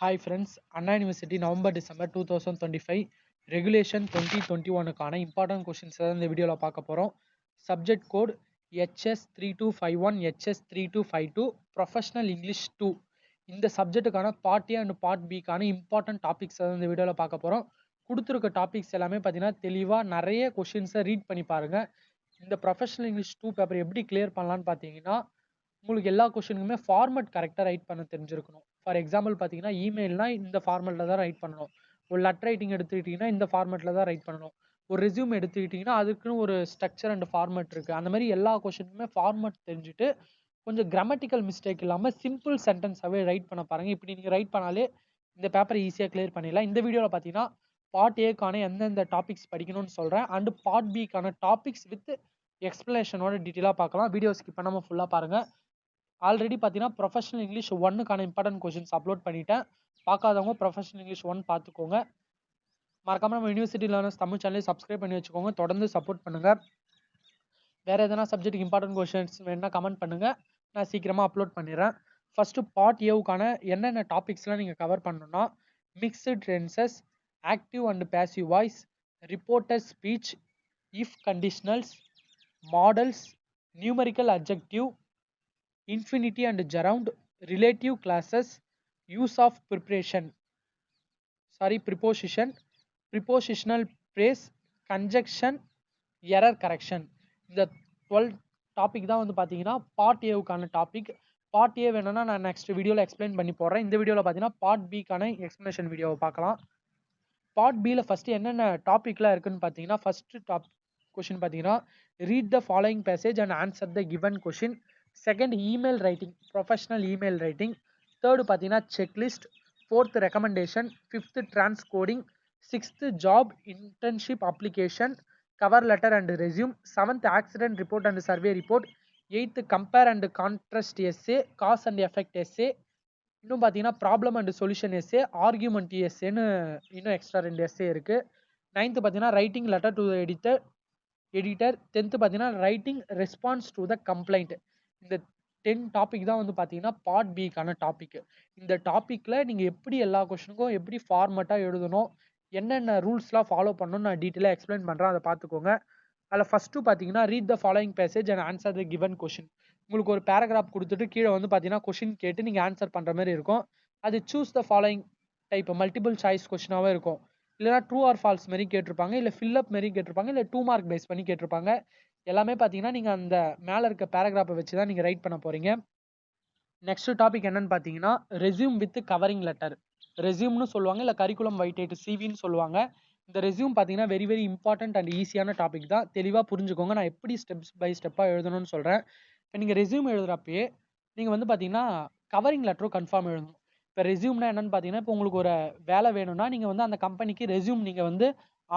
Hi friends, Anna University November December 2025 Regulation 2021க்கான important questions இந்த வீடியோல பார்க்க போறோம். Subject code HS3251 HS3252 Professional English 2 இந்த சப்ஜெக்ட்டுக்கான part A and part B க்கான important topics இந்த வீடியோல பார்க்க போறோம். கொடுத்திருக்க டாபிக்ஸ் எல்லாமே பார்த்தீங்கன்னா தெளிவா நிறைய கொஸ்டின்ஸை ரீட் பண்ணி பாருங்க. இந்த ப்ரொஃபஷனல் இங்கிலீஷ் 2 பேப்பர் எப்படி கிளியர் பண்ணலாம்னு பார்த்தீங்கன்னா உங்களுக்கு எல்லா கொஸ்டினுக்குமே ஃபார்மட் கரெக்டாக ரைட் பண்ண தெரிஞ்சிருக்கணும். ஃபார் எக்ஸாம்பிள் பார்த்தீங்கன்னா இமெயில்னா இந்த ஃபார்மெட்டில் தான் ரைட் பண்ணணும். ஒரு லெட்டர் ரைட்டிங் எடுத்துக்கிட்டிங்கன்னா இந்த ஃபார்மெட்டில் தான் ரைட் பண்ணணும். ஒரு ரெஸ்யூம் எடுத்துக்கிட்டிங்கன்னா அதுக்குன்னு ஒரு ஸ்ட்ரக்சர் அண்ட் ஃபார்மெட் இருக்குது. அந்த மாதிரி எல்லா கொஸ்டினுக்குமே ஃபார்மெட் தெரிஞ்சுட்டு கொஞ்சம் கிராமட்டிக்கல் மிஸ்டேக் இல்லாமல் சிம்பிள் சென்டென்ஸாகவே ரைட் பண்ண பாருங்கள். இப்படி நீங்கள் ரைட் பண்ணாலே இந்த பேப்பரை ஈஸியாக கிளியர் பண்ணிடலாம். இந்த வீடியோவில் பார்த்தீங்கன்னா பார்ட் ஏக்கான எந்தெந்த டாபிக்ஸ் படிக்கணும்னு சொல்கிறேன் அண்ட் பார்ட் பிக்கான டாபிக்ஸ் வித் எக்ஸ்பிளனேஷனோட டீட்டெயிலாக பார்க்கலாம். வீடியோ ஸ்கிப் பண்ணாமல் ஃபுல்லாக பாருங்கள். ஆல்ரெடி பார்த்தீங்கன்னா ப்ரொஃபஷனல் இங்கிலீஷ் 1க்கான இம்பார்ட்டன்ட் கொஸ்டின்ஸ் அப்லோட் பண்ணிட்டேன். பார்க்காதவங்க ப்ரொஃபஷனல் இங்கிலீஷ் 1 பார்த்துக்கோங்க. மறக்காம நம்ம யூனிவர்சிட்டி லேர்னர்ஸ் தமிழ் சேனலை சப்ஸ்கிரைப் பண்ணி வச்சுக்கோங்க. தொடர்ந்து சப்போர்ட் பண்ணுங்க. வேற எதனா சப்ஜெக்ட் இம்பார்ட்டன்ட் கொஸ்டின்ஸ் வேணும்னா கமெண்ட் பண்ணுங்க. நான் சீக்கிரமா அப்லோட் பண்ணிடுறேன். ஃபர்ஸ்ட் பார்ட் ஏவுக்கான என்னென்ன டாபிக்ஸ்லாம் நீங்கள் கவர் பண்ணணும்னா mixed tenses, active and passive voice, reporter speech, if conditionals, models, numerical adjective, infinity and gerund, relative classes, use of preposition, prepositional phrase, conjunction, error correction. இந்த 12 topic தான் வந்து பார்த்தீங்கன்னா part ஏவுக்கான topic. Part A வேணும்னா நான் next வீடியோவில் explain பண்ணி போடுறேன். இந்த வீடியோவில் பார்த்தீங்கன்னா பார்ட் பிக்கான எக்ஸ்பிளனேஷன் வீடியோவை பார்க்கலாம். பார்ட் பியில் ஃபஸ்ட்டு என்னென்ன டாபிக்லாம் இருக்குன்னு பார்த்தீங்கன்னா ஃபர்ஸ்ட் கொஷின் பார்த்தீங்கன்னா read the following passage and answer the given question. Second email writing, professional email writing. Third பார்த்தீங்கன்னா checklist. Fourth recommendation. Fifth transcoding. Sixth job internship application, cover letter and resume. Seventh accident report and survey report. Eighth compare and contrast essay, cause and effect essay. இன்னும் பார்த்தீங்கன்னா problem and solution essay, argument எஸ்ஏன்னு இன்னும் extra 2 essay இருக்குது. Ninth பார்த்தீங்கன்னா writing letter to editor. 10th பார்த்தீங்கன்னா writing response to the complaint. இந்த 10 topic தான் வந்து பார்த்தீங்கன்னா பார்ட் பிக்கான டாபிக். இந்த டாப்பிக்கில் நீங்கள் எப்படி எல்லா கொஸ்டினுக்கும் எப்படி ஃபார்மட்டாக எழுதணும், என்னென்ன ரூல்ஸ்லாம் ஃபாலோ பண்ணணும்னு நான் டீட்டெயிலாக எக்ஸ்பிளைன் பண்ணுறேன். அதை பார்த்துக்கோங்க. அதில் ஃபஸ்ட்டு பார்த்தீங்கன்னா read the following passage and answer the given question. உங்களுக்கு ஒரு பேராகிராஃப் கொடுத்துட்டு கீழே வந்து பார்த்தீங்கன்னா கொஷின் கேட்டு நீங்கள் ஆன்சர் பண்ணுற மாதிரி இருக்கும். அது choose the following type multiple choice கொஷினாகவே இருக்கும். இல்லைனா ட்ரூ ஆர் ஃபால்ஸ் மாரி கேட்டிருப்பாங்க, இல்லை ஃபில்அப் மாரி கேட்டிருப்பாங்க, இல்லை 2 மார்க் பேஸ் பண்ணி கேட்டிருப்பாங்க. எல்லாமே பார்த்தீங்கன்னா நீங்கள் அந்த மேலே இருக்க பேராகிராஃபை வச்சு தான் நீங்கள் ரைட் பண்ண போகிறீங்க. நெக்ஸ்ட் டாபிக் என்னன்னு பார்த்தீங்கன்னா ரெஸ்யூம் வித் கவரிங் லெட்டர். ரெஸ்யூம்னு சொல்லுவாங்க, இல்லை கரிக்குலம் வைட்டேட் சிவின்னு சொல்லுவாங்க. இந்த ரெஸ்யூம் பார்த்தீங்கன்னா வெரி வெரி இம்பார்ட்டன்ட் அண்ட் ஈஸியான டாபிக் தான். தெளிவாக புரிஞ்சுக்கோங்க. நான் எப்படி ஸ்டெப்ஸ் பை ஸ்டெப்பாக எழுதணும்னு சொல்கிறேன். இப்போ நீங்கள் ரெஸ்யூம் எழுதுகிறப்பயே நீங்கள் வந்து பார்த்தீங்கன்னா கவரிங் லெட்டரும் கன்ஃபார்ம் எழுதணும். இப்போ ரெஸ்யூம்னா என்னன்னு பார்த்தீங்கன்னா இப்போ உங்களுக்கு ஒரு வேலை வேணும்னா நீங்கள் வந்து அந்த கம்பெனிக்கு ரெஸ்யூம் நீங்கள் வந்து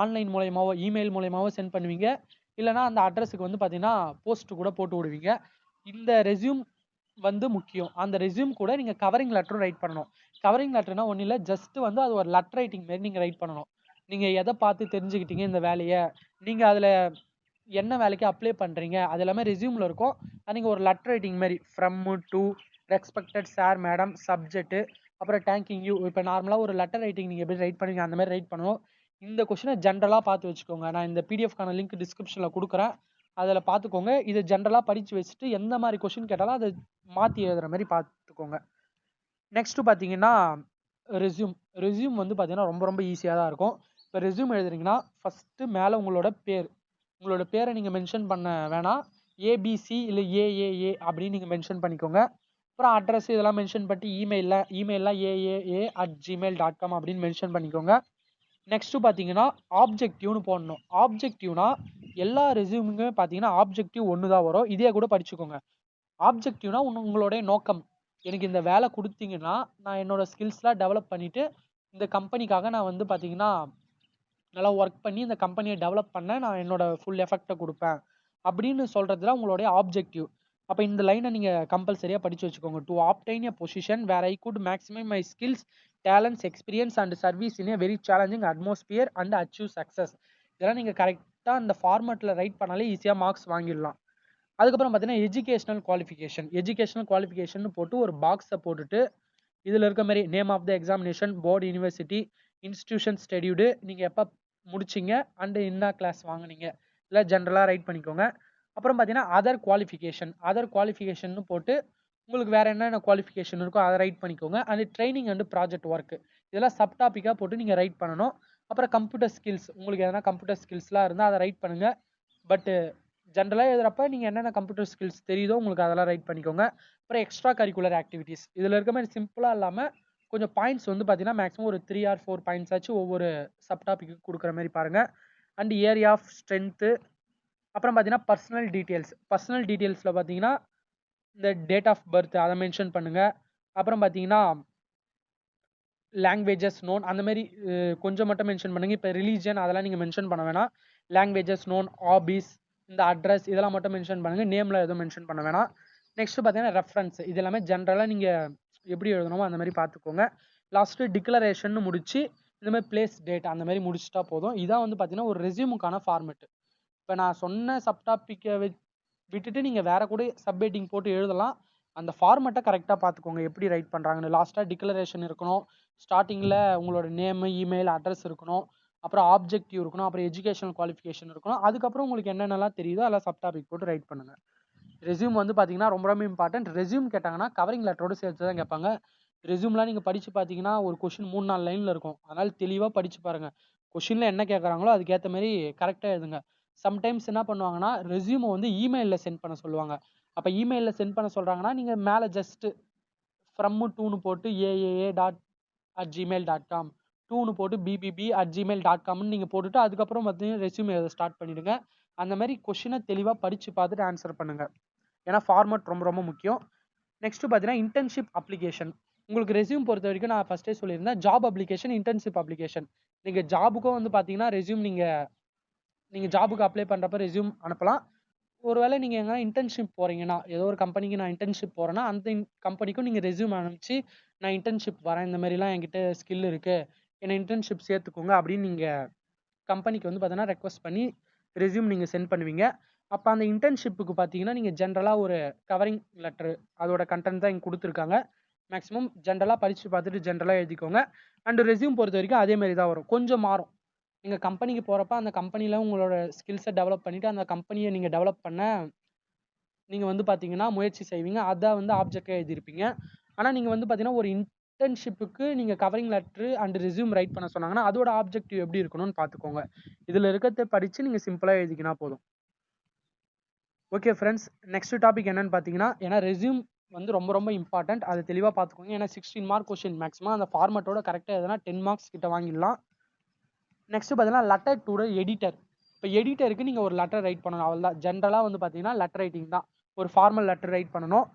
ஆன்லைன் மூலயமாவோ இமெயில் மூலயமாவோ சென்ட் பண்ணுவீங்க. இல்லைனா அந்த அட்ரஸுக்கு வந்து பார்த்தீங்கன்னா போஸ்ட் கூட போட்டு விடுவீங்க. இந்த ரெஸ்யூம் வந்து முக்கியம். அந்த ரெஸ்யூம் கூட நீங்கள் கவரிங் லெட்டரும் ரைட் பண்ணணும். கவரிங் லெட்டர்னா ஒன்றும் இல்லை, ஜஸ்ட் வந்து அது ஒரு லெட்டர் ரைட்டிங் மாரி நீங்கள் ரைட் பண்ணணும். நீங்கள் எதை பார்த்து தெரிஞ்சுக்கிட்டீங்க இந்த வேலையை, நீங்கள் அதில் என்ன வேலைக்கு அப்ளை பண்ணுறீங்க, அது எல்லாமே ரெஸ்யூமில் இருக்கும். அது நீங்கள் ஒரு லெட்டர் ரைட்டிங் மாதிரி from to respected sir madam subject அப்புறம் தேங்க்யூ யூ. இப்போ நார்மலாக ஒரு லெட்டர் ரைட்டிங் நீங்கள் எப்படி ரைட் பண்ணுவீங்க அந்த மாதிரி ரைட் பண்ணணும். இந்த கொஷினை ஜென்ரலாக பார்த்து வச்சுக்கோங்க. நான் இந்த பிடிஎஃப்கான லிங்க் டிஸ்கிரிப்ஷனில் கொடுக்குறேன், அதில் பார்த்துக்கோங்க. இது ஜென்ரலாக படித்து வச்சுட்டு எந்த மாதிரி கொஷின் கேட்டாலும் அதை மாற்றி எழுதுகிற மாதிரி பார்த்துக்கோங்க. நெக்ஸ்ட்டு பார்த்தீங்கன்னா ரெஸ்யூம் வந்து பார்த்தீங்கன்னா ரொம்ப ரொம்ப ஈஸியாக தான் இருக்கும். இப்போ ரெஸ்யூம் எழுதுறீங்கன்னா ஃபஸ்ட்டு மேலே உங்களோட பேரை நீங்கள் மென்ஷன் பண்ண வேணாம். ஏபிசி இல்லை ஏஏஏ அப்படின்னு நீங்கள் மென்ஷன் பண்ணிக்கோங்க. அப்புறம் அட்ரஸ் இதெல்லாம் மென்ஷன் பண்ணி இமெயிலாம் aaa@gmail.com அப்படின்னு மென்ஷன் பண்ணிக்கோங்க. நெக்ஸ்ட்டு பார்த்தீங்கன்னா ஆப்ஜெக்டிவ்னு போடணும். ஆப்ஜெக்டிவ்னா எல்லா ரெஸ்யூமுமே பார்த்தீங்கன்னா ஆப்ஜெக்டிவ் ஒன்று தான் வரும். இதே கூட படிச்சுக்கோங்க. ஆப்ஜெக்டிவ்னா உங்களுடைய நோக்கம். எனக்கு இந்த வேலை கொடுத்தீங்கன்னா நான் என்னோட ஸ்கில்ஸ்லாம் டெவலப் பண்ணிவிட்டு இந்த கம்பெனிக்காக நான் வந்து பார்த்தீங்கன்னா நல்லா ஒர்க் பண்ணி இந்த கம்பெனியை டெவலப் பண்ண நான் என்னோட ஃபுல் எஃபெக்டை கொடுப்பேன் அப்படின்னு சொல்கிறது தான் உங்களுடைய ஆப்ஜெக்டிவ். அப்போ இந்த லைனை நீங்கள் கம்பல்சரியாக படித்து வச்சுக்கோங்க. To obtain a position where I could maximum my skills talents experience and service in a very challenging atmosphere and achieve success. இதெல்லாம் நீங்கள் கரெக்டாக அந்த ஃபார்மேட்டில் ரைட் பண்ணாலே ஈஸியாக மார்க்ஸ் வாங்கிடலாம். அதுக்கப்புறம் பார்த்தீங்கன்னா எஜுகேஷனல் குவாலிஃபிகேஷன் போட்டு ஒரு பாக்ஸை போட்டுட்டு இதில் இருக்க மாதிரி name of the examination, board, university, institution studied, நீங்கள் எப்போ முடிச்சிங்க அண்டு என்ன கிளாஸ் வாங்குனீங்க, இல்லை ஜென்ரலாக ரைட் பண்ணிக்கோங்க. அப்புறம் பார்த்தீங்கன்னா அதர் குவாலிஃபிகேஷன் போட்டு உங்களுக்கு வேறு என்னென்ன குவாலிஃபிகேஷன் இருக்கோ அதை ரைட் பண்ணிக்கோங்க. And training and project work இதெல்லாம் சப் டாப்பிக்காக போட்டு நீங்கள் ரைட் பண்ணணும். அப்புறம் கம்ப்யூட்டர் ஸ்கில்ஸ், உங்களுக்கு எதனா கம்ப்யூட்டர் ஸ்கில்ஸ்லாம் இருந்தால் அதை ரைட் பண்ணுங்கள். பட்டு ஜென்ரலாக எழுதுறப்ப நீங்கள் என்னென்ன கம்ப்யூட்டர் ஸ்கில்ஸ் தெரியுதோ உங்களுக்கு அதெல்லாம் ரைட் பண்ணிக்கோங்க. அப்புறம் எக்ஸ்ட்ரா கரிக்குலர் ஆக்டிவிட்டீஸ், இதில் இருக்க மாதிரி சிம்பிளாக இல்லாமல் கொஞ்சம் பாயிண்ட்ஸ் வந்து பார்த்தீங்கன்னா மேக்ஸிமம் ஒரு 3 or 4 பாயிண்ட்ஸ் ஆச்சு ஒவ்வொரு சப் டாப்பிக்கு கொடுக்குற மாதிரி பாருங்கள். அண்ட் ஏரியா ஆஃப் ஸ்ட்ரென்த்து, அப்புறம் பார்த்தீங்கன்னா பர்சனல் டீட்டெயில்ஸில் பார்த்தீங்கன்னா இந்த டேட் ஆஃப் பர்த் அதை மென்ஷன் பண்ணுங்கள். அப்புறம் பார்த்தீங்கன்னா லாங்குவேஜஸ் நோன் அந்த மாதிரி கொஞ்சம் மட்டும் மென்ஷன் பண்ணுங்கள். இப்போ ரிலீஜியன் அதெல்லாம் நீங்கள் மென்ஷன் பண்ண வேணாம். லாங்குவேஜஸ் நோன், ஹாபீஸ், இந்த அட்ரஸ் இதெல்லாம் மட்டும் மென்ஷன் பண்ணுங்கள். நேமில் எதுவும் மென்ஷன் பண்ண வேணாம். நெக்ஸ்ட் பார்த்தீங்கன்னா ரெஃபரன்ஸ், இது எல்லாமே ஜென்ரலாக நீங்கள் எப்படி எழுதணுமோ அந்த மாதிரி பார்த்துக்கோங்க. லாஸ்ட்டு டிக்ளரேஷன் முடிச்சு இந்த மாதிரி பிளேஸ் டேட் அந்த மாதிரி முடிச்சுட்டா போதும். இதான் வந்து பார்த்தீங்கன்னா ஒரு ரெஸ்யூமுக்கான ஃபார்மெட்டு. இப்போ நான் சொன்ன சப் டாப்பிக்கை விட்டுட்டு நீங்கள் வேறு கூட சப்ஹெட்டிங் போட்டு எழுதலாம். அந்த ஃபார்மெட்டை கரெக்டாக பார்த்துக்கோங்க எப்படி ரைட் பண்ணுறாங்கன்னு. லாஸ்ட்டாக டிக்ளரேஷன் இருக்கணும், ஸ்டார்டிங்கில் உங்களோட நேமு, இமெயில், அட்ரஸ் இருக்கணும், அப்புறம் ஆப்ஜெக்டிவ் இருக்கணும், அப்புறம் எஜுகேஷனல் குவாலிஃபிகேஷன் இருக்கணும். அதுக்கப்புறம் உங்களுக்கு என்னென்னலாம் தெரியுதோ அதெல்லாம் சப் டாபிக் போட்டு ரைட் பண்ணுங்கள். ரெஸ்யூம் வந்து பார்த்தீங்கன்னா ரொம்ப ரொம்ப இம்பார்ட்டன்ட். ரெஸ்யூம் கேட்டாங்கன்னா கவரிங் லெட்டரோடு சேர்த்து தான் கேட்பாங்க. ரெஸ்யூம்லாம் நீங்கள் படித்து பார்த்தீங்கன்னா ஒரு கொஷின் 3-4 லைனில் இருக்கும். அதனால் தெளிவாக படித்து பாருங்கள். கொஷினில் என்ன கேட்குறாங்களோ அதுக்கேற்ற மாதிரி கரெக்டாக எழுதுங்க. சம்டைம்ஸ் என்ன பண்ணுவாங்கன்னா ரெஸ்யூமை வந்து இமெயிலில் சென்ட் பண்ண சொல்லுவாங்க. அப்போ இமெயிலில் சென்ட் பண்ண சொல்கிறாங்கன்னா நீங்கள் மேலே ஜஸ்ட்டு ஃப்ரம் 2ன்னு போட்டு aaa.@gmail.com 2ன்னு போட்டு bbb@gmail.comன்னு நீங்கள் போட்டுட்டு அதுக்கப்புறம் பார்த்தீங்கன்னா ரெஸ்யூம் எழுத ஸ்டார்ட் பண்ணிவிடுங்க. அந்த மாதிரி கொஷினை தெளிவாக படித்து பார்த்துட்டு ஆன்சர் பண்ணுங்கள். ஏன்னா ஃபார்மட் ரொம்ப ரொம்ப முக்கியம். நெக்ஸ்ட்டு பார்த்தீங்கன்னா இன்டர்ன்ஷிப் அப்ளிகேஷன். உங்களுக்கு ரெஸ்யூம் பொறுத்த வரைக்கும் நான் ஃபஸ்ட்டே சொல்லியிருந்தேன், ஜாப் அப்ளிகேஷன், இன்டர்ன்ஷிப் அப்ளிகேஷன். நீங்கள் ஜாபுக்கும் வந்து பார்த்தீங்கன்னா ரெஸ்யூம் நீங்கள் ஜாபுக்கு அப்ளை பண்ணுறப்ப ரெஸ்யூம் அனுப்பலாம். ஒருவேளை நீங்கள் எங்கன்னா இன்டர்ன்ஷிப் போகிறீங்கன்னா, ஏதோ ஒரு கம்பெனிக்கு நான் இன்டர்ன்ஷிப் போகிறேன்னா அந்த கம்பெனிக்கும் நீங்கள் ரெஸ்யூம் அனுப்பிச்சு நான் இன்டர்ன்ஷிப் வரேன், இந்த மாதிரிலாம் என்கிட்ட ஸ்கில் இருக்குது, என்னை இன்டர்ன்ஷிப் சேர்த்துக்கோங்க அப்படின்னு நீங்கள் கம்பெனிக்கு வந்து பார்த்தீங்கன்னா ரெக்வஸ்ட் பண்ணி ரெஸ்யூம் நீங்கள் சென்ட் பண்ணுவீங்க. அப்போ அந்த இன்டர்ன்ஷிப்புக்கு பார்த்தீங்கன்னா நீங்கள் ஜென்ரலாக ஒரு கவரிங் லெட்ரு அதோட கண்டென்ட் தான் இங்கே கொடுத்துருக்காங்க. மேக்ஸிமம் ஜென்ரலாக படித்து பார்த்துட்டு ஜென்ரலாக எழுதிக்கோங்க. அண்டு ரெஸ்யூம் பொறுத்த வரைக்கும் அதேமாரி தான் வரும், கொஞ்சம் மாறும். நீங்கள் கம்பெனிக்கு போகிறப்ப அந்த கம்பெனியில் உங்களோட ஸ்கில்ஸை டெவலப் பண்ணிவிட்டு அந்த கம்பெனியை நீங்கள் டெவலப் பண்ண நீங்கள் வந்து பார்த்தீங்கன்னா முயற்சி செய்வீங்க. அதான் வந்து ஆப்ஜெக்டாக எழுதியிருப்பீங்க. ஆனால் நீங்கள் வந்து பார்த்தீங்கன்னா ஒரு இன்டர்ன்ஷிப்புக்கு நீங்கள் covering letter and resume right பண்ண சொன்னாங்கன்னா அதோட ஆப்ஜெக்டிவ் எப்படி இருக்கணும்னு பார்த்துக்கோங்க. இதில் இருக்கிறத படித்து நீங்கள் சிம்பிளாக எழுதிக்கினா போதும். ஓகே ஃப்ரெண்ட்ஸ், நெக்ஸ்ட் டாபிக் என்னன்னு பார்த்தீங்கன்னா, ஏன்னா ரெஸ்யூம் வந்து ரொம்ப ரொம்ப இம்பார்ட்டன்ட், அதை தெளிவாக பார்த்துக்கோங்க. ஏன்னா 16 மார்க் கொஸ்டின் மேக்ஸிமம் அந்த ஃபார்மட்டோட கரெக்டாக எதுனா 10 மார்க்ஸ் கிட்ட வாங்கிடலாம். நெக்ஸ்ட் பார்த்தீங்கன்னா லெட்டர் டு எடிட்டர். இப்போ எடிட்டருக்கு நீங்கள் ஒரு லெட்டர் ரைட் பண்ணணும், அவ்வளோதான். ஜென்ரலாக வந்து பார்த்தீங்கன்னா லெட்டர் ரைட்டிங் தான், ஒரு ஃபார்மல் லெட்டர் ரைட் பண்ணணும்.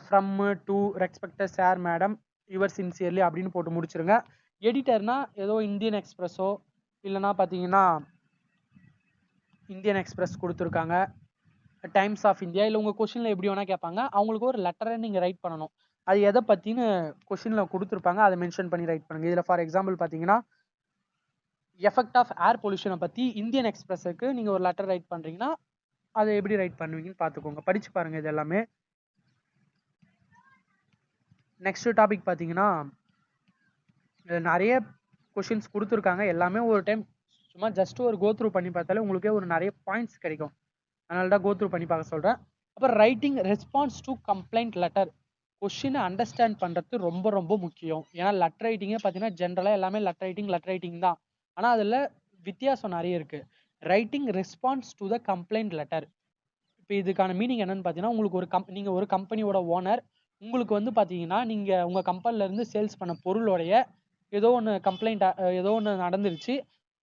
From to respected sir madam your sincerely அப்படின்னு போட்டு முடிச்சிருங்க. எடிட்டர்னா ஏதோ இந்தியன் எக்ஸ்பிரஸோ இல்லைனா பார்த்தீங்கன்னா இந்தியன் எக்ஸ்பிரஸ் கொடுத்துருக்காங்க, டைம்ஸ் ஆஃப் இந்தியா, இல்லை உங்கள் கொஷினில் எப்படி வேணால் கேட்பாங்க. அவங்களுக்கு ஒரு லெட்டரை நீங்கள் ரைட் பண்ணணும். அது எதை பற்றின்னு கொஷினில் கொடுத்துருப்பாங்க, அதை மென்ஷன் பண்ணி ரைட் பண்ணுங்கள். இதில் ஃபார் எக்ஸாம்பிள் பார்த்தீங்கன்னா எஃபெக்ட் ஆஃப் ஏர் பொல்யூஷனை பற்றி இந்தியன் எக்ஸ்பிரஸுக்கு நீங்கள் ஒரு லெட்டர் ரைட் பண்ணுறீங்கன்னா அதை எப்படி ரைட் பண்ணுவீங்கன்னு பார்த்துக்கோங்க, படித்து பாருங்கள் இது எல்லாமே. நெக்ஸ்ட் டாபிக் பார்த்தீங்கன்னா நிறைய கொஷின்ஸ் கொடுத்துருக்காங்க, எல்லாமே ஒரு டைம் சும்மா ஜஸ்ட் ஒரு கோத்ரூ பண்ணி பார்த்தாலே உங்களுக்கே ஒரு நிறைய பாயிண்ட்ஸ் கிடைக்கும். அதனால தான் கோத்ரூ பண்ணி பார்க்க சொல்கிறேன். அப்புறம் writing response to complaint letter. கொஷினை அண்டர்ஸ்டாண்ட் பண்ணுறது ரொம்ப ரொம்ப முக்கியம். ஏன்னா லெட்டர் ரைட்டிங்கே பார்த்தீங்கன்னா ஜென்ரலாக எல்லாமே லெட்டர் ரைட்டிங் தான். ஆனால் அதில் வித்தியாசம் நிறைய இருக்குது. Writing response to the complaint letter. இப்போ இதுக்கான மீனிங் என்னன்னு பார்த்தீங்கன்னா, உங்களுக்கு ஒரு நீங்கள் ஒரு கம்பெனியோட ஓனர், உங்களுக்கு வந்து பார்த்தீங்கன்னா நீங்கள் உங்கள் கம்பெனிலேருந்து சேல்ஸ் பண்ண பொருளோடைய ஏதோ ஒன்று நடந்துருச்சு,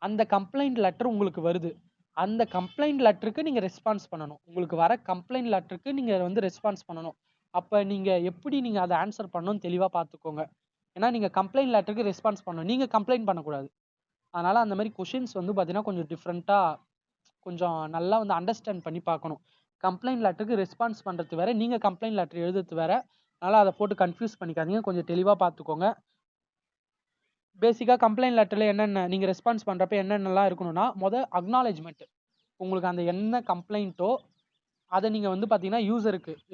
அந்த கம்ப்ளைண்ட் லெட்டர் உங்களுக்கு வருது. அந்த கம்ப்ளைண்ட் லெட்டருக்கு நீங்கள் ரெஸ்பான்ஸ் பண்ணணும். உங்களுக்கு வர கம்ப்ளைண்ட் லெட்டருக்கு நீங்கள் வந்து ரெஸ்பான்ஸ் பண்ணணும். அப்போ நீங்கள் எப்படி நீங்கள் அதை ஆன்சர் பண்ணணும்னு தெளிவாக பார்த்துக்கோங்க. ஏன்னா நீங்கள் கம்ப்ளைண்ட் லெட்டருக்கு ரெஸ்பான்ஸ் பண்ணணும், நீங்கள் கம்ப்ளைண்ட் பண்ணக்கூடாது. அதனால் அந்த மாதிரி கொஷின்ஸ் வந்து பார்த்தீங்கன்னா கொஞ்சம் டிஃப்ரெண்ட்டாக கொஞ்சம் நல்லா வந்து அண்டர்ஸ்டாண்ட் பண்ணி பார்க்கணும். கம்ப்ளைண்ட் லெட்டருக்கு ரெஸ்பான்ஸ் பண்ணுறது வேறு, நீங்கள் கம்ப்ளைண்ட் லெட்டர் எழுதுறது வேறு. அதனால் அதை போட்டு கன்ஃபியூஸ் பண்ணிக்காதீங்க, கொஞ்சம் தெளிவாக பார்த்துக்கோங்க. பேசிக்காக கம்ப்ளைண்ட் லெட்டரில் என்னென்ன நீங்கள் ரெஸ்பான்ஸ் பண்ணுறப்ப என்னென்னலாம் இருக்கணும்னா, அக்னாலேஜ்மெண்ட். உங்களுக்கு அந்த என்ன கம்ப்ளைண்ட்டோ அதை நீங்கள் வந்து பார்த்தீங்கன்னா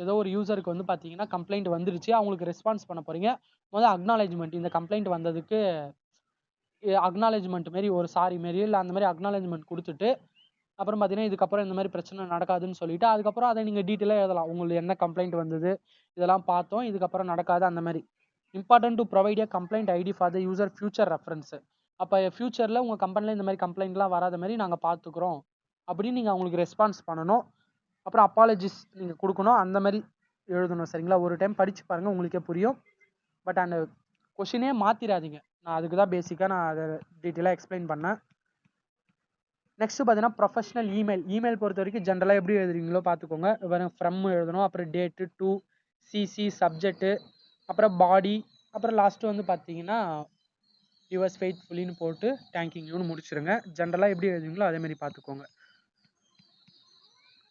ஏதோ ஒரு யூசருக்கு வந்து பார்த்தீங்கன்னா கம்ப்ளைண்ட் வந்துருச்சு, அவங்களுக்கு ரெஸ்பான்ஸ் பண்ண போகிறீங்க. முதல்ல அக்னாலேஜ்மெண்ட், இந்த கம்ப்ளைண்ட் வந்ததுக்கு அக்னாலேஜ்மெண்ட் மாரி ஒரு சாரி மாரி இல்லை அந்த மாதிரி அக்னாலேஜ்மெண்ட் கொடுத்துட்டு அப்புறம் பார்த்தீங்கன்னா இதுக்கப்புறம் இந்த மாதிரி பிரச்சனை நடக்காதுன்னு சொல்லிட்டு அதுக்கப்புறம் அதை நீங்கள் டீட்டெயிலாக எழுதலாம். உங்களுக்கு என்ன கம்ப்ளைண்ட் வந்தது இதெல்லாம் பார்த்தோம், இதுக்கப்புறம் நடக்காது அந்த மாதிரி. Important to provide a complaint ID for the user future reference. அப்போ ஃபியூச்சரில் உங்கள் கம்பெனியில் இந்த மாதிரி கம்ப்ளைண்ட்லாம் வராத மாதிரி நாங்கள் பார்த்துக்குறோம் அப்படின்னு நீங்கள் அவங்களுக்கு ரெஸ்பான்ஸ் பண்ணணும். அப்புறம் அப்பாலஜிஸ் நீங்கள் கொடுக்கணும், அந்த மாதிரி எழுதணும். சரிங்களா? ஒரு டைம் படித்து பாருங்கள், உங்களுக்கே புரியும். பட் அந்த கொஷினே மாற்றிடாதீங்க. நான் அதுக்கு தான் பேசிக்காக நான் அதை டீட்டெயிலாக எக்ஸ்பிளைன் பண்ணேன். நெக்ஸ்ட்டு பார்த்தீங்கன்னா ப்ரொஃபஷனல் இமெயில் பொறுத்த வரைக்கும் ஜென்ரலாக எப்படி எழுதுறீங்களோ பார்த்துக்கோங்க. வெறும் ஃப்ரம் எழுதணும், அப்புறம் டேட்டு, டு, சிசி, சப்ஜெக்ட்டு, அப்புறம் பாடி, அப்புறம் லாஸ்ட்டு வந்து பார்த்தீங்கன்னா யுவர்ஸ் ஃபெய்த்ஃபுல்லின்னு போட்டு தேங்க்யூன்னு முடிச்சிருங்க. ஜென்ரலாக எப்படி எழுதுறீங்களோ அதேமாதிரி பார்த்துக்கோங்க.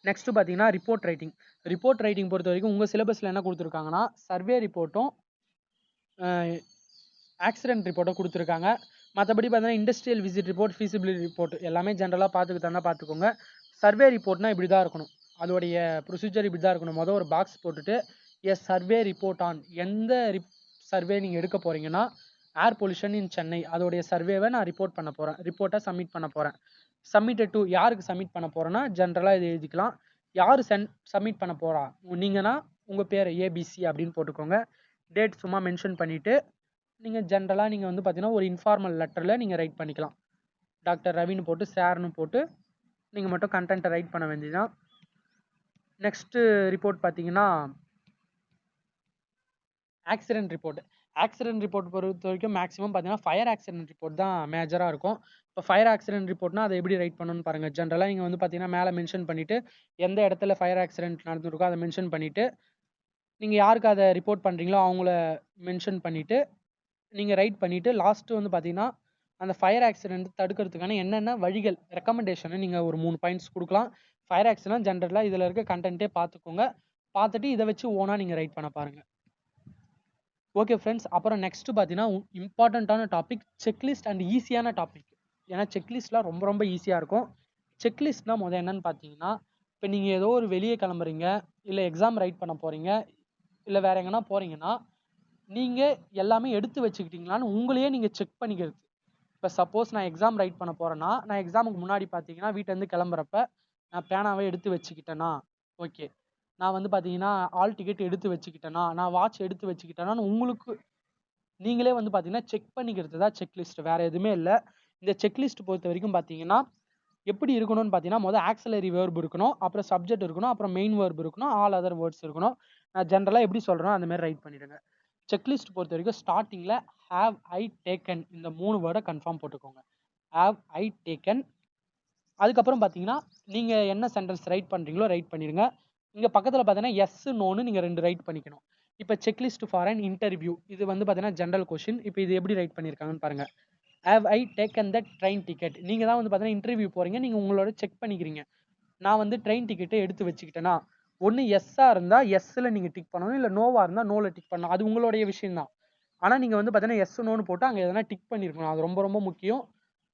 நெக்ஸ்ட்டு பார்த்தீங்கன்னா ரிப்போர்ட் ரைட்டிங் பொறுத்த வரைக்கும் உங்கள் சிலபஸில் என்ன கொடுத்துருக்காங்கன்னா சர்வே ரிப்போர்ட்டும் ஆக்சிடென்ட் ரிப்போர்ட்டும் கொடுத்துருக்காங்க. மற்றபடி பார்த்தீங்கன்னா industrial visit report, feasibility report எல்லாமே ஜென்ரலாக பார்த்துக்கோங்க. சர்வே ரிப்போர்ட்னா இப்படி தான் இருக்கணும், அதோடைய ப்ரொசீஜர் இப்படி தான் இருக்கணும். மொதல் ஒரு பாக்ஸ் போட்டுட்டு எஸ் சர்வே ரிப்போர்ட் ஆன், எந்த சர்வே நீங்கள் எடுக்க போகிறீங்கன்னா ஏர் பொல்யூஷன் இன் சென்னை, அதோடைய சர்வேவை நான் ரிப்போர்ட் பண்ண போகிறேன், ரிப்போர்ட்டை சப்மிட் பண்ண போகிறேன். சப்மிட்டட் டு யாருக்கு சப்மிட் பண்ண போகிறேன்னா ஜென்ரலாக இது எழுதிக்கலாம். யார் சப்மிட் பண்ண போகிறா நீங்கன்னா உங்கள் பேர் ஏபிசி அப்படின்னு போட்டுக்கோங்க. டேட் சும்மா மென்ஷன் பண்ணிவிட்டு நீங்கள் ஜென்ரலாக நீங்கள் வந்து பார்த்தீங்கன்னா ஒரு இன்ஃபார்மல் லெட்டரில் நீங்கள் ரைட் பண்ணிக்கலாம். டாக்டர் ரவின்னு போட்டு சார்னு போட்டு நீங்கள் மட்டும் கண்டென்ட்டை ரைட் பண்ண வேண்டியதுதான். நெக்ஸ்ட்டு ரிப்போர்ட் பார்த்தீங்கன்னா ஆக்சிடென்ட் ரிப்போர்ட் பொறுத்த வரைக்கும் மேக்ஸிமம் பார்த்தீங்கன்னா ஃபயர் ஆக்சிடென்ட் ரிப்போர்ட் தான் மேஜராக இருக்கும். இப்போ ஃபயர் ஆக்சிடென்ட் ரிப்போர்ட்னா அதை எப்படி ரைட் பண்ணணும்னு பாருங்கள். ஜென்ரலாக நீங்கள் வந்து பார்த்தீங்கன்னா மேலே மென்ஷன் பண்ணிவிட்டு எந்த இடத்துல ஃபயர் ஆக்சிடென்ட் நடந்துருக்கோ அதை மென்ஷன் பண்ணிவிட்டு நீங்கள் யாருக்கு அதை ரிப்போர்ட் பண்ணுறீங்களோ அவங்கள மென்ஷன் பண்ணிவிட்டு நீங்கள் ரைட் பண்ணிவிட்டு லாஸ்ட்டு வந்து பார்த்தீங்கன்னா அந்த ஃபயர் ஆக்சிடென்ட் தடுக்கிறதுக்கான என்னென்ன வழிகள் ரெக்கமெண்டேஷனை நீங்கள் ஒரு 3 பாயிண்ட்ஸ் கொடுக்கலாம். ஃபயர் ஆக்சிடென்ட் ஜென்ரலாக இதில் இருக்க கண்டென்ட்டே பார்த்துக்கோங்க, பார்த்துட்டு இதை வச்சு ஓனாக நீங்கள் ரைட் பண்ண பாருங்கள். ஓகே ஃப்ரெண்ட்ஸ், அப்புறம் நெக்ஸ்ட்டு பார்த்தீங்கன்னா இம்பார்ட்டண்ட்டான டாபிக் செக்லிஸ்ட் அண்ட் ஈஸியான டாபிக். ஏன்னா செக்லிஸ்ட்லாம் ரொம்ப ரொம்ப ஈஸியாக இருக்கும். செக்லிஸ்ட்னால் முதல் என்னன்னு பார்த்தீங்கன்னா இப்போ நீங்கள் ஏதோ ஒரு வெளியே கிளம்புறீங்க, இல்லை எக்ஸாம் ரைட் பண்ண போகிறீங்க, இல்லை வேறு எங்கன்னா போகிறீங்கன்னா நீங்கள் எல்லாமே எடுத்து வச்சுக்கிட்டீங்களான்னு உங்களையே நீங்கள் செக் பண்ணிக்கிறது. இப்போ சப்போஸ் நான் எக்ஸாம் ரைட் பண்ண போகிறேன்னா நான் எக்ஸாமுக்கு முன்னாடி பார்த்தீங்கன்னா வீட்டிலேருந்து கிளம்புறப்ப நான் பேனாவே எடுத்து வச்சுக்கிட்டேன்னா ஓகே, நான் வந்து பார்த்தீங்கன்னா ஆல் டிக்கெட் எடுத்து வச்சுக்கிட்டேன்னா, நான் வாட்ச் எடுத்து வச்சுக்கிட்டேனான்னு உங்களுக்கு நீங்களே வந்து பார்த்தீங்கன்னா செக் பண்ணிக்கிறது தான் செக்லிஸ்ட், வேறு எதுவுமே இல்லை. இந்த செக்லிஸ்ட் பொறுத்த வரைக்கும் பார்த்தீங்கன்னா எப்படி இருக்கணும்னு பார்த்தீங்கன்னா முதல் ஆக்சிலரி வேர்ப் இருக்கணும், அப்புறம் சப்ஜெக்ட் இருக்கணும், அப்புறம் மெயின் வேர்ப் இருக்கணும், ஆல் அதர் வேர்ட்ஸ் இருக்கணும். நான் ஜென்ரலாக எப்படி சொல்கிறேனோ அந்த மாதிரி ரைட் பண்ணிடுங்க. செக்லிஸ்ட் பொறுத்த வரைக்கும் ஸ்டார்டிங்கில் ஹேவ் ஐ டேக்கன் இந்த 3 வேர்டை கன்ஃபார்ம் போட்டுக்கோங்க. Have I taken. அதுக்கப்புறம் பார்த்தீங்கன்னா நீங்கள் என்ன சென்டென்ஸ் ரைட் பண்ணுறீங்களோ ரைட் பண்ணிடுங்க. இங்கே பக்கத்தில் பார்த்தீங்கன்னா எஸ் நோன்னு நீங்கள் 2 ரைட் பண்ணிக்கணும். இப்போ செக்லிஸ்ட் ஃபார் அன் இன்டர்வியூ இது வந்து பார்த்தீங்கன்னா ஜென்ரல் கொஷின். இப்போ இது எப்படி ரைட் பண்ணியிருக்காங்கன்னு பாருங்கள். Have I taken the train ticket, நீங்கள் தான் வந்து பார்த்தீங்கன்னா இன்டர்வியூ போகிறீங்க, நீங்கள் உங்களோட செக் பண்ணிக்கிறீங்க நான் வந்து ட்ரெயின் டிக்கெட்டை எடுத்து வச்சுக்கிட்டேன்னா. ஒன்று எஸ்ஸாக இருந்தால் எஸ்ஸில் நீங்கள் டிக் பண்ணணும், இல்லை நோவாக இருந்தால் நோவில் டிக் பண்ணணும், அது உங்களுடைய விஷயம் தான். ஆனால் நீங்கள் வந்து பார்த்தீங்கன்னா எஸ் நோன்னு போட்டு அங்கே எதனா டிக் பண்ணியிருக்கணும், அது ரொம்ப ரொம்ப முக்கியம்.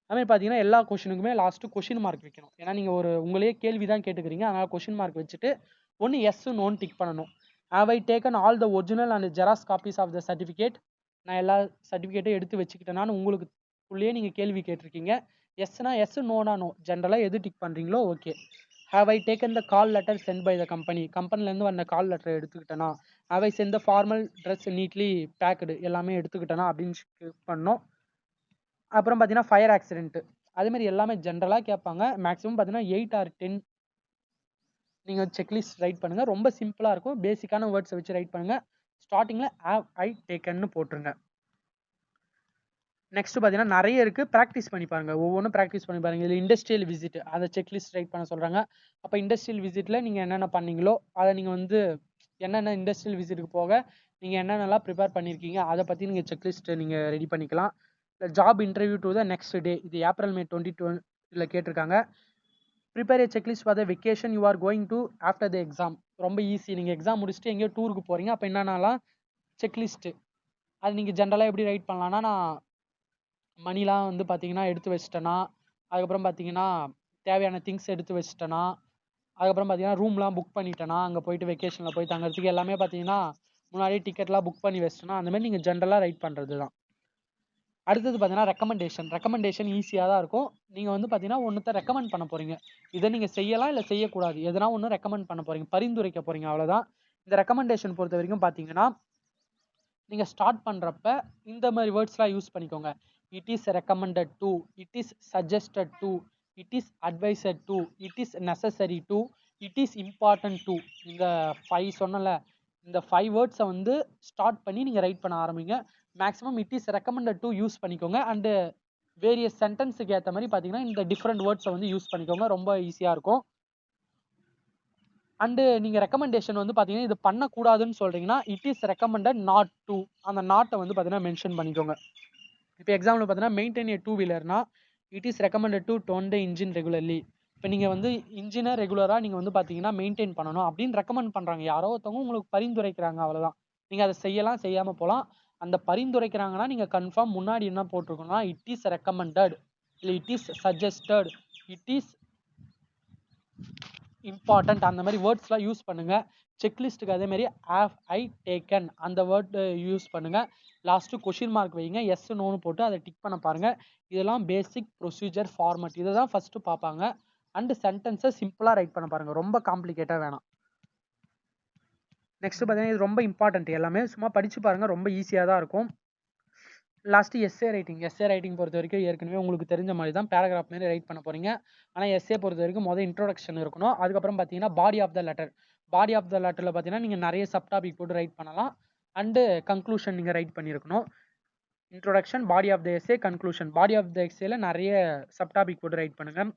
அதுமாதிரி பார்த்தீங்கன்னா எல்லா கொஷினுக்குமே லாஸ்ட்டு கொஷின் மார்க் வைக்கணும். ஏன்னா நீங்கள் ஒரு உங்களையே கேள்வி தான் கேட்டுக்கிறீங்க, அதனால் கொஷின் மார்க் வச்சுட்டு ஒன்று எஸ் நோன்னு டிக் பண்ணணும். Have I taken all the original and xerox copies of the certificate, நான் எல்லா சர்டிஃபிகேட்டையும் எடுத்து வச்சுக்கிட்டேனான்னு உங்களுக்கு உள்ளே நீங்கள் கேள்வி கேட்டிருக்கீங்க. எஸ்னா எஸ், நோனா நோ, ஜென்ரலாக எது டிக் பண்ணுறீங்களோ okay. Have I taken the call letter sent by the கம்பெனிலேருந்து வந்த கால் லெட்டர் எடுத்துக்கிட்டேனா, have I sent the formal dress neatly packed எல்லாமே எடுத்துக்கிட்டேனா அப்படின்னு பண்ணோம். அப்புறம் பார்த்தீங்கன்னா ஃபயர் ஆக்சிடென்ட் அதேமாதிரி எல்லாமே ஜென்ரலாக கேட்பாங்க. மேக்ஸிமம் பார்த்தீங்கன்னா 8 or 10 நீங்கள் செக்லிஸ்ட் ரைட் பண்ணுங்கள். ரொம்ப சிம்பிளாக இருக்கும், பேசிக்கான வேர்ட்ஸை வச்சு ரைட் பண்ணுங்கள். ஸ்டார்டிங்கில் ஹேவ் ஐ டேக்கன்னு போட்டுருங்க. நெக்ஸ்ட் பார்த்தீங்கன்னா நிறைய இருக்குது, ப்ராக்டிஸ் பண்ணி பாருங்கள், ஒவ்வொன்றும் ப்ராக்டிஸ் பண்ணி பாருங்கள். இதில் இண்டஸ்ட்ரியல் விசிட் அதை செக்லிஸ்ட் ரைட் பண்ண சொல்கிறாங்க. அப்போ இண்டஸ்ட்ரியல் விசிட்டில் நீங்கள் என்னென்ன பண்ணீங்களோ அதை நீங்கள் வந்து என்னென்ன இண்டஸ்ட்ரியல் விசிட்டுக்கு போக நீங்கள் என்னென்னலாம் ப்ரிப்பேர் பண்ணியிருக்கீங்க அதை பற்றி நீங்கள் செக்லிஸ்ட்டு நீங்கள் ரெடி பண்ணிக்கலாம். இல்லை job interview to the next day, இது ஏப்ரல் மே 2020 கேட்டிருக்காங்க. Prepare A checklist for the vacation you are going to after the exam. ரொம்ப ஈஸி, நீங்கள் எக்ஸாம் முடிச்சுட்டு எங்கேயோ டூருக்கு போகிறீங்க, அப்போ என்னென்னலாம் செக்லிஸ்ட்டு அது நீங்கள் ஜென்ரலாக எப்படி ரைட் பண்ணலான்னா, நான் மணிலாம் வந்து பார்த்தீங்கன்னா எடுத்து வச்சிட்டேனா, அதுக்கப்புறம் பார்த்தீங்கன்னா தேவையான திங்ஸ் எடுத்து வச்சிட்டேனா, அதுக்கப்புறம் பார்த்தீங்கன்னா ரூம்லாம் புக் பண்ணிட்டேனா, அங்கே போயிட்டு வெக்கேஷனில் போய் தங்குறதுக்கு எல்லாமே பார்த்தீங்கன்னா முன்னாடியே டிக்கெட்லாம் புக் பண்ணி வச்சிட்டோம்னா அந்த மாதிரி நீங்கள் ஜென்ரலாக ரைட் பண்ணுறது தான். அடுத்தது பார்த்தீங்கன்னா ரெக்கமெண்டேஷன் ஈஸியாக தான் இருக்கும். நீங்கள் வந்து பார்த்தீங்கன்னா ஒன்றுத்த ரெக்கமெண்ட் பண்ண போகிறீங்க. இதை நீங்கள் செய்யலாம் இல்லை செய்யக்கூடாது, எதனா ஒன்று ரெக்கமெண்ட் பண்ண போகிறீங்க, பரிந்துரைக்க போகிறீங்க, அவ்வளோதான். இந்த ரெக்கமெண்டேஷன் பொறுத்த வரைக்கும் பார்த்தீங்கன்னா நீங்கள் ஸ்டார்ட் பண்ணுறப்ப இந்த மாதிரி வேர்ட்ஸ்லாம் யூஸ் பண்ணிக்கோங்க. It is recommended to, it is suggested to, it is advised to, it is necessary to, it is important to. இந்த 5 சொன்னல, இந்த 5 வேர்ட்ஸை வந்து ஸ்டார்ட் பண்ணி நீங்கள் ரைட் பண்ண ஆரம்பிங்க. Maximum it is recommended to use பண்ணிக்கோங்க. அண்டு வேரியஸ் சென்டென்ஸுக்கு ஏற்ற மாதிரி பார்த்தீங்கன்னா இந்த டிஃப்ரெண்ட் வேர்ட்ஸை வந்து யூஸ் பண்ணிக்கோங்க. ரொம்ப ஈஸியாக இருக்கும். அண்டு நீங்கள் ரெக்கமெண்டேஷன் வந்து பார்த்தீங்கன்னா இது பண்ணக்கூடாதுன்னு சொல்கிறீங்கன்னா it is recommended not to, அந்த நாட்டை வந்து பார்த்தீங்கன்னா மென்ஷன் பண்ணிக்கோங்க. இப்போ எக்ஸாம்பிள் பார்த்தீங்கன்னா மெயின்டைன் ஏ 2 வீலர்னா it is recommended to turn the engine regularly. இப்போ நீங்கள் வந்து இன்ஜினை ரெகுலராக நீங்கள் வந்து பார்த்தீங்கன்னா மெயின்டைன் பண்ணணும் அப்படின்னு ரெக்கமெண்ட் பண்ணுறாங்க. யாரோ ஒருத்தவங்க உங்களுக்கு பரிந்துரைக்கிறாங்க, அவ்வளோதான். நீங்கள் அதை செய்யலாம், செய்யாமல் போகலாம். அந்த பரிந்துரைக்கிறாங்கன்னா நீங்கள் கன்ஃபார்ம் முன்னாடி என்ன போட்டிருக்கணும்னா இட் இஸ் ரெக்கமெண்டட், இல்லை it is suggested, it is important, அந்த மாதிரி வேர்ட்ஸ்லாம் யூஸ் பண்ணுங்கள். செக்லிஸ்ட்டுக்கு அதேமாதிரி ஹேவ் ஐ டேக்கன் அந்த வேர்டு யூஸ் பண்ணுங்கள். லாஸ்ட்டு கொஷின் மார்க் வைங்க, எஸ் நோன்னு போட்டு அதை டிக் பண்ண பாருங்கள். இதெல்லாம் பேசிக் ப்ரொசீஜர் ஃபார்மட், இதை தான் ஃபஸ்ட்டு பார்ப்பாங்க. அண்டு சென்டென்ஸை சிம்பிளாக ரைட் பண்ண பாருங்கள், ரொம்ப காம்ப்ளிகேட்டாக வேணாம். நெக்ஸ்ட் பார்த்தீங்கன்னா இது ரொம்ப இம்பார்ட்டன்ட், எல்லாமே சும்மா படித்து பாருங்கள், ரொம்ப ஈஸியாக தான் இருக்கும். லாஸ்ட்டு எஸ்ஏ ரைட்டிங் பொறுத்த வரைக்கும் ஏற்கனவே உங்களுக்கு தெரிஞ்ச மாதிரி தான் பேராகிராஃப் மாதிரி ரைட் பண்ண போகிறீங்க. ஆனால் எஸ்ஏ பொறுத்த வரைக்கும் முதல் இன்ட்ரோடக்ஷன் இருக்கணும். அதுக்கப்புறம் பார்த்தீங்கன்னா பாடி ஆஃப் த லெட்டரில் பார்த்தீங்கன்னா நீங்கள் நிறைய சப்டாபிக் போட்டு ரைட் பண்ணலாம். அண்டு கன்க்ளூஷன் நீங்கள் ரைட் பண்ணியிருக்கணும். Introduction, body of the essay, conclusion. Body of the எஸ்ஏல நிறைய சப்டாபிக் போட்டு ரைட் பண்ணுங்கள்.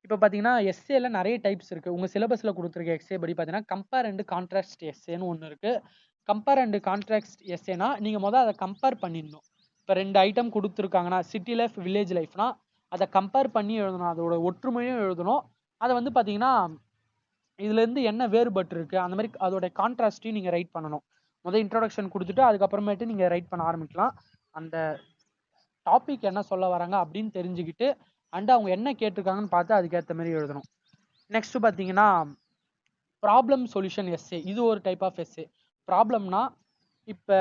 இப்போ பார்த்தீங்கன்னா எஸ்ஏல நிறைய டைப்ஸ் இருக்குது. உங்கள் சிலபஸில் கொடுத்துருக்க எஸ்ஏ படி பார்த்தீங்கன்னா கம்பேர் அண்ட் கான்ட்ராஸ்ட் எஸ்ஏன்னு ஒன்று இருக்குது. கம்பேர் அண்ட் கான்ட்ராஸ்ட் எஸ்ஏனா நீங்கள் முதல் அதை கம்பேர் பண்ணிடணும். இப்போ 2 ஐட்டம் கொடுத்துருக்காங்கன்னா சிட்டி லைஃப், வில்லேஜ் லைஃப்னா அதை கம்பேர் பண்ணி எழுதணும், அதோட ஒற்றுமையும் எழுதணும். அதை வந்து பார்த்தீங்கன்னா இதுலேருந்து என்ன வேறுபட்டு இருக்குது அந்த மாதிரி அதோட கான்ட்ராஸ்ட்டையும் நீங்கள் ரைட் பண்ணணும். முதல் இன்ட்ரோடக்ஷன் கொடுத்துட்டு அதுக்கப்புறமேட்டு நீங்கள் ரைட் பண்ண ஆரம்பிக்கலாம். அந்த டாபிக் என்ன சொல்ல வராங்க அப்படின்னு தெரிஞ்சுக்கிட்டு அண்ட் அவங்க என்ன கேட்டிருக்காங்கன்னு பார்த்து அதுக்கேற்ற மாதிரி எழுதணும். நெக்ஸ்ட் பார்த்தீங்கன்னா ப்ராப்ளம் சொல்யூஷன் எஸ்ஏ, இது ஒரு டைப் ஆஃப் எஸ்ஏ. ப்ராப்ளம்னா இப்போ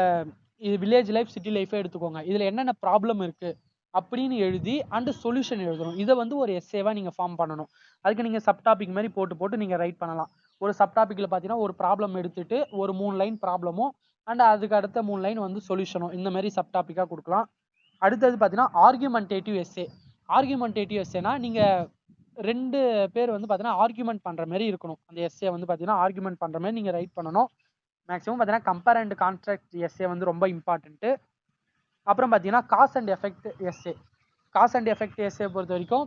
இது வில்லேஜ் லைஃப், சிட்டி லைஃபே எடுத்துக்கோங்க. இதில் என்னென்ன ப்ராப்ளம் இருக்குது அப்படின்னு எழுதி அண்டு சொல்யூஷன் எழுதணும். இதை வந்து ஒரு எஸ்ஏவாக நீங்கள் ஃபார்ம் பண்ணணும். அதுக்கு நீங்கள் சப்டாபிக் மாதிரி போட்டு நீங்கள் ரைட் பண்ணலாம். ஒரு சப்டாபிக்கில் பார்த்தீங்கன்னா ஒரு ப்ராப்ளம் எடுத்துட்டு ஒரு 3 லைன் ப்ராப்ளமும் அண்ட் அதுக்கு அடுத்த 3 லைன் வந்து சொல்யூஷனும், இந்த மாதிரி சப்டாபிக்காக கொடுக்கலாம். அடுத்தது பார்த்தீங்கன்னா ஆர்கியூமெண்டேட்டிவ் எஸ்ஏனா நீங்கள் 2 பேர் வந்து பார்த்தீங்கன்னா ஆர்கியூமெண்ட் பண்ணுற மாதிரி இருக்கணும். அந்த எஸ்ஏ வந்து பார்த்தீங்கன்னா ஆர்கியூமெண்ட் பண்ணுற மாதிரி நீங்கள் ரைட் பண்ணணும். மேக்ஸிமம் பார்த்தீங்கன்னா கம்பேர் அண்ட் கான்ட்ராஸ்ட் எஸ்ஏ வந்து ரொம்ப இம்பார்ட்டன்ட்டு. அப்புறம் பார்த்தீங்கன்னா காஸ் அண்ட் எஃபெக்ட் எஸ்ஏ பொறுத்த வரைக்கும்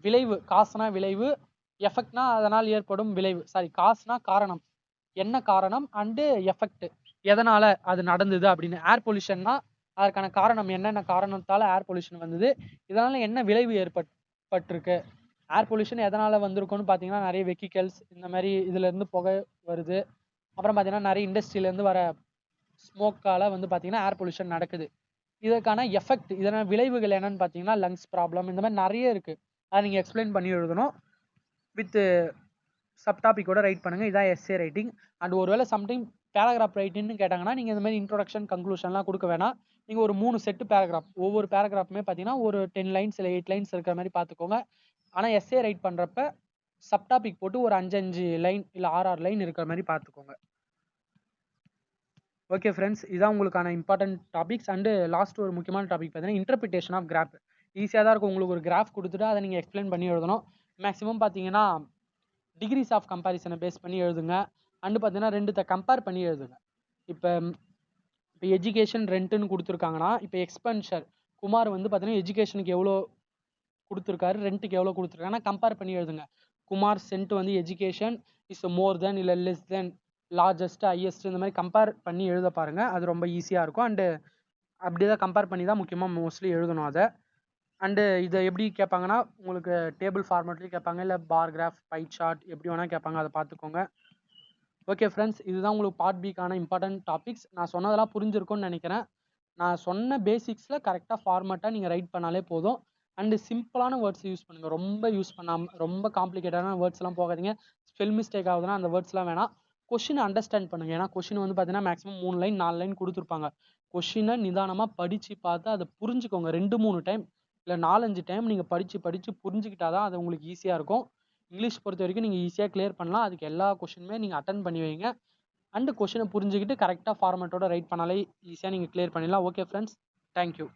விளைவு, காசுனா விளைவு, எஃபெக்ட்னா அதனால் ஏற்படும் விளைவு. காசுனா காரணம், என்ன காரணம், அண்டு எஃபெக்ட் எதனால் அது நடந்தது அப்படின்னு. ஏர் பொல்யூஷன்னா அதற்கான காரணம், என்னென்ன காரணத்தால் ஏர் பொல்யூஷன் வந்தது, இதனால் என்ன விளைவு ஏற்பட்டிருக்கு. ஏர் பொல்யூஷன் எதனால் வந்திருக்குன்னு பார்த்தீங்கன்னா நிறைய வெஹிக்கல்ஸ் இந்த மாதிரி இதுலேருந்து புகை வருது. அப்புறம் பார்த்தீங்கன்னா நிறைய இண்டஸ்ட்ரியிலேருந்து வர ஸ்மோக்கால் வந்து பார்த்தீங்கன்னா ஏர் பொல்யூஷன் நடக்குது. இதற்கான எஃபெக்ட், இதனால் விளைவுகள் என்னன்னு பார்த்தீங்கன்னா லங்ஸ் ப்ராப்ளம், இந்த மாதிரி நிறைய இருக்குது. அதை நீங்கள் எக்ஸ்பிளைன் பண்ணி எழுதணும். வித் சப்டாபிக்கோட ரைட் பண்ணுங்கள். இதான் எஸ்ஏ ரைட்டிங். அண்ட் ஒருவேளை சம்டைம் பேராகிராஃப் ரைட்டிங்னு கேட்டாங்கன்னா நீங்கள் இந்த மாதிரி இன்ட்ரோடக்ஷன், கன்க்ளூஷன்லாம் கொடுக்க வேணாம். நீங்கள் ஒரு 3 செட்டு பேராகிராஃப், ஒவ்வொரு பேராகிராஃப்மே பார்த்தீங்கன்னா ஒரு 10 லைன்ஸ் இல்லை 8 லைன்ஸ் இருக்கிற மாதிரி பார்த்துக்கோங்க. ஆனால் எஸ்ஏ ரைட் பண்ணுறப்ப சப்டாபிக் போட்டு ஒரு 5 லைன் இல்லை 6 லைன் இருக்கிற மாதிரி பார்த்துக்கோங்க. ஓகே ஃப்ரெண்ட்ஸ், இதான் உங்களுக்கான இம்பார்ட்டன்ட் டாபிக்ஸ். அண்டு லாஸ்ட் ஒரு முக்கியமான டாபிக் பார்த்தீங்கன்னா இன்டர்பிரிட்டேஷன் ஆஃப் கிராஃப். ஈஸியாக தான் இருக்கும். உங்களுக்கு ஒரு கிராஃப் கொடுத்துட்டு அதை நீங்கள் எக்ஸ்பிளைன் பண்ணி எழுதணும். மேக்ஸிமம் பார்த்தீங்கன்னா டிகிரிஸ் ஆஃப் கம்பேரிசனை பேஸ் பண்ணி எழுதுங்க. அண்டு பார்த்தீங்கன்னா 2த்தை கம்பேர் பண்ணி எழுதுங்க. இப்போ எஜுகேஷன் ரெண்ட்டுன்னு கொடுத்துருக்காங்கன்னா இப்போ எக்ஸ்பென்ஷர் குமார் வந்து பார்த்தீங்கன்னா எஜுகேஷனுக்கு எவ்வளோ கொடுத்துருக்காரு, ரெண்ட்டுக்கு எவ்வளோ கொடுத்துருக்காங்கன்னா கம்பேர் பண்ணி எழுதுங்க. குமார் சென்ட் வந்து எஜுகேஷன் இஸ் மோர் தென் இல்லை லெஸ் தென், லார்ஜஸ்ட், ஹையஸ்ட், இந்த மாதிரி கம்பேர் பண்ணி எழுத பாருங்கள். அது ரொம்ப ஈஸியாக இருக்கும். அண்டு அப்படி தான் கம்பேர் பண்ணி தான் முக்கியமாக மோஸ்ட்லி எழுதணும் அதை. அண்டு இதை எப்படி கேட்பாங்கன்னா உங்களுக்கு டேபிள் ஃபார்மேட்லேயும் கேட்பாங்க, இல்லை பார் கிராஃப், பை சார்ட், எப்படி வேணால் கேட்பாங்க. அதை பார்த்துக்கோங்க. ஓகே ஃப்ரெண்ட்ஸ், இதுதான் உங்களுக்கு பார்ட் பிக்கான இம்பார்ட்டன்ட் டாபிக்ஸ். நான் சொன்னதெல்லாம் புரிஞ்சிருக்கும்னு நினைக்கிறேன். நான் சொன்ன பேசிக்ஸில் கரெக்டாக ஃபார்மேட்டாக நீங்கள் ரைட் பண்ணாலே போதும். அண்டு சிம்பிளான வேர்ட்ஸ் யூஸ் பண்ணுங்கள், ரொம்ப யூஸ் பண்ணாமல். ரொம்ப காம்ப்ளிகேட்டான வேர்ட்ஸ்லாம் போகாதீங்க. ஸ்பெல் மிஸ்டேக் ஆகுதுன்னா அந்த வேர்ட்ஸ்லாம் வேணாம். கொஷினை அண்டர்ஸ்டாண்ட் பண்ணுங்கள். ஏன்னா கொஷின் வந்து பார்த்தீங்கன்னா மேக்ஸிமம் 3 லைன் 4 லைன் கொடுத்துருப்பாங்க. கொஷினை நிதானமாக படித்து பார்த்து அதை புரிஞ்சுக்கோங்க. 2-3 டைம் இல்லை 4-5 டைம் நீங்கள் படித்து புரிஞ்சுக்கிட்டா தான் அது உங்களுக்கு ஈஸியாக இருக்கும். இங்கிலீஷ் பொறுத்த வரைக்கும் நீங்கள் ஈஸியாக கிளியர் பண்ணலாம். அதுக்கு எல்லா கொஷினுமே நீங்கள் அட்டன் பண்ணி வைங்க. அண்டு கொஷினை புரிஞ்சுக்கிட்டு கரெக்டாக ஃபார்மேட்டோட ரைட் பண்ணாலே ஈஸியாக நீங்கள் கிளியர் பண்ணிடலாம். Okay friends, thank you.